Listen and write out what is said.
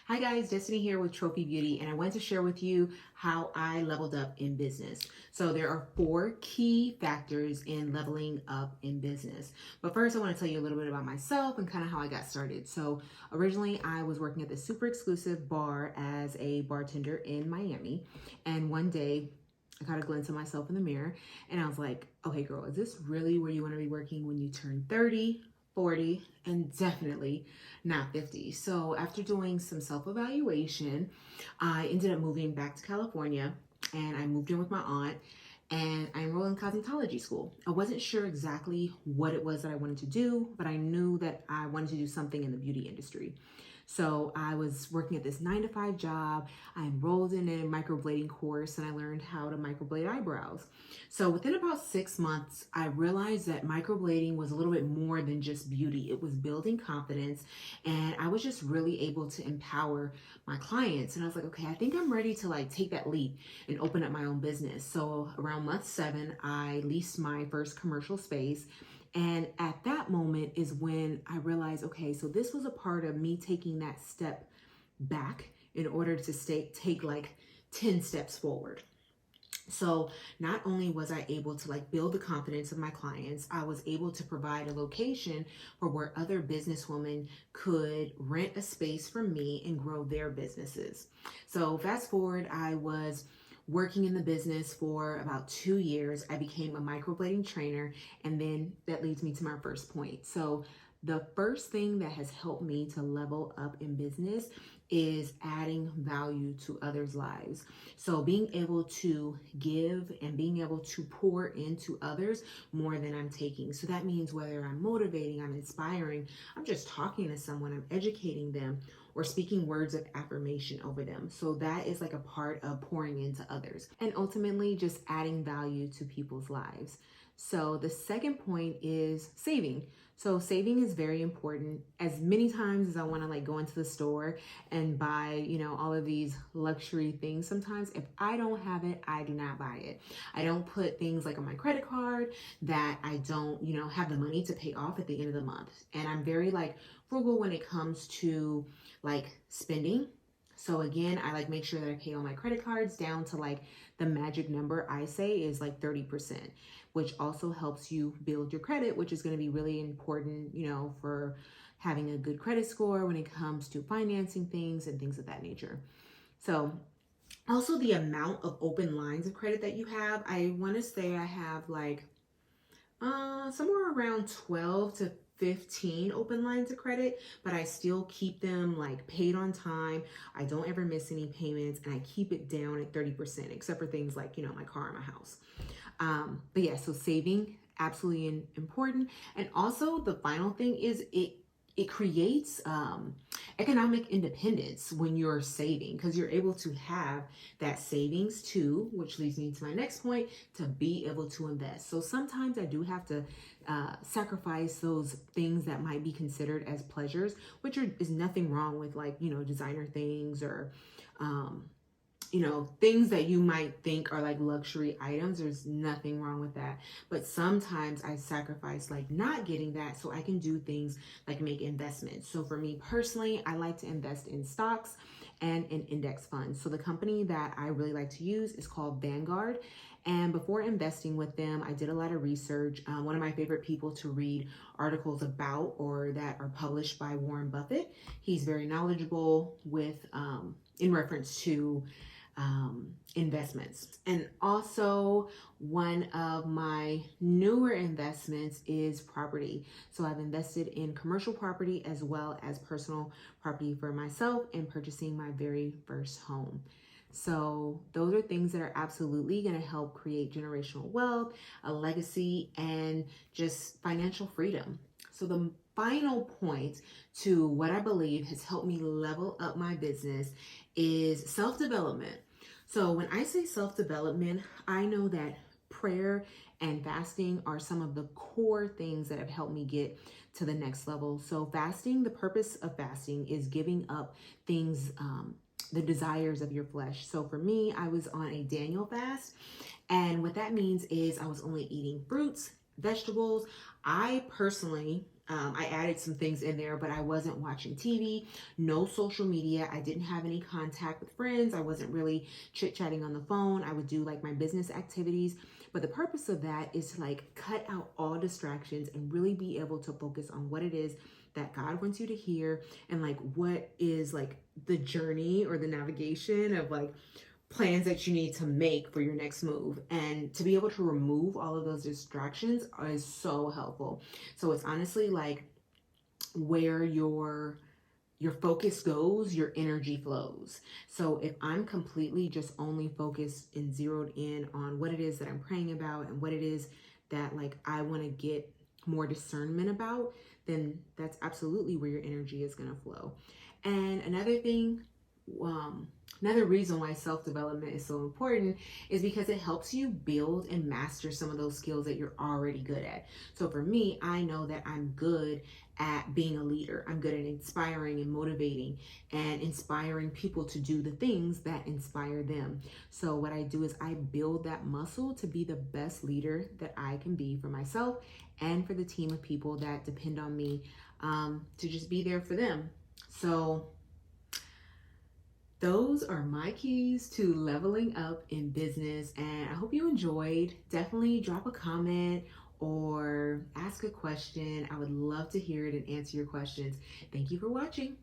Hi guys, Destiny here with Trophy Beauty, and I want to share with you how I leveled up in business. So there are 4 key factors in leveling up in business. But first I want to tell you a little bit about myself and kind of how I got started. So originally I was working at this super exclusive bar as a bartender in Miami, and one day I got a glimpse of myself in the mirror and I was like, okay girl, is this really where you want to be working when you turn 30, 40, and definitely not 50? So after doing some self-evaluation, I ended up moving back to California and I moved in with my aunt and I enrolled in cosmetology school. I wasn't sure exactly what it was that I wanted to do, but I knew that I wanted to do something in the beauty industry. So I was working at this 9 to 5 job. I enrolled in a microblading course and I learned how to microblade eyebrows. So within about 6 months, I realized that microblading was a little bit more than just beauty. It was building confidence and I was just really able to empower my clients. And I was like, okay, I think I'm ready to take that leap and open up my own business. So around month 7, I leased my first commercial space. And at that moment is when I realized, okay, so this was a part of me taking that step back in order to take 10 steps forward. So not only was I able to build the confidence of my clients, I was able to provide a location for where other businesswomen could rent a space from me and grow their businesses. So fast forward, I was working in the business for about 2 years. I became a microblading trainer, and then that leads me to my first point. So the first thing that has helped me to level up in business is adding value to others' lives. So being able to give and being able to pour into others more than I'm taking. So that means whether I'm motivating, I'm inspiring, I'm just talking to someone, I'm educating them, or speaking words of affirmation over them. So that is a part of pouring into others and ultimately just adding value to people's lives. So the second point is saving. So saving is very important. As many times as I want to go into the store and buy, all of these luxury things, sometimes if I don't have it, I do not buy it. I don't put things on my credit card that I don't, have the money to pay off at the end of the month. And I'm very frugal when it comes to spending. So again, I make sure that I pay all my credit cards down to the magic number I say is 30%, which also helps you build your credit, which is going to be really important, for having a good credit score when it comes to financing things and things of that nature. So also the amount of open lines of credit that you have, I want to say I have somewhere around 12 to 15 open lines of credit, but I still keep them paid on time. I don't ever miss any payments and I keep it down at 30%, except for things my car and my house. But yeah, so saving, absolutely important. And also the final thing is it creates economic independence when you're saving, because you're able to have that savings too, which leads me to my next point, to be able to invest. So sometimes I do have to sacrifice those things that might be considered as pleasures, which is nothing wrong with designer things or things that you might think are luxury items. There's nothing wrong with that. But sometimes I sacrifice not getting that so I can do things make investments. So for me personally, I like to invest in stocks and in index funds. So the company that I really like to use is called Vanguard. And before investing with them, I did a lot of research. One of my favorite people to read articles about or that are published by Warren Buffett. He's very knowledgeable with in reference to investments. And also one of my newer investments is property. So I've invested in commercial property as well as personal property for myself and purchasing my very first home. So those are things that are absolutely going to help create generational wealth, a legacy, and just financial freedom. So the final point to what I believe has helped me level up my business is self-development. So when I say self-development, I know that prayer and fasting are some of the core things that have helped me get to the next level. So fasting, the purpose of fasting is giving up things, the desires of your flesh. So for me, I was on a Daniel fast. And what that means is I was only eating fruits, vegetables. I personally I added some things in there, but I wasn't watching TV, no social media. I didn't have any contact with friends. I wasn't really chit chatting on the phone. I would do like my business activities. But the purpose of that is to like cut out all distractions and really be able to focus on what it is that God wants you to hear, and like what is like the journey or the navigation of like plans that you need to make for your next move. And to be able to remove all of those distractions is so helpful. So it's honestly like where your focus goes, your energy flows. So if I'm completely just only focused and zeroed in on what it is that I'm praying about and what it is that like I want to get more discernment about, then that's absolutely where your energy is going to flow. And another thing, another reason why self-development is so important is because it helps you build and master some of those skills that you're already good at. So for me, I know that I'm good at being a leader. I'm good at inspiring and motivating and inspiring people to do the things that inspire them. So what I do is I build that muscle to be the best leader that I can be for myself and for the team of people that depend on me, to just be there for them. So those are my keys to leveling up in business, and I hope you enjoyed. Definitely drop a comment or ask a question. I would love to hear it and answer your questions. Thank you for watching.